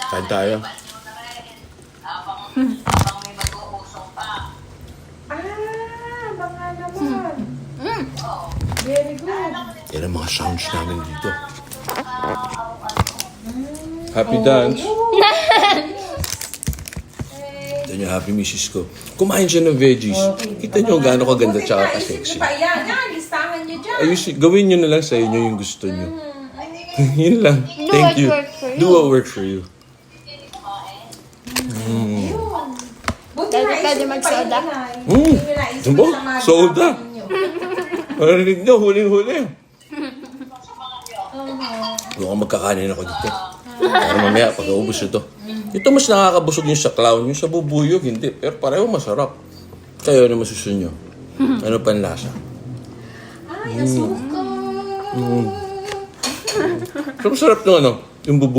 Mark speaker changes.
Speaker 1: Kain tayo.
Speaker 2: Baka naman. Very good.
Speaker 1: Yan ang mga sounds namin dito. Happy dance. Ito niyo, happy misis ko. Kumain siya ng veggies. Kita niyo gaano kaganda tsaka ka-sexy.
Speaker 2: Yan, listahan niyo dyan.
Speaker 1: Gawin niyo na lang sa inyo yung gusto niyo. Yun lang. Thank you. Do what works for you.
Speaker 2: Buti na
Speaker 3: Pwede mag-soda?
Speaker 1: Diba? Soda. Marinig niyo, huling-huli. Doon magkakanin ako dito. Para mamaya, pag-aubos ito. Ito mas nakakabusog yung sa clown. Yung sa bubuyog, hindi. Pero pareho masarap. Kayo, ano masusun nyo? Ano pa ang lasa?
Speaker 2: Ay, asukal.
Speaker 1: So, masarap nung ano? Yung bubuyog.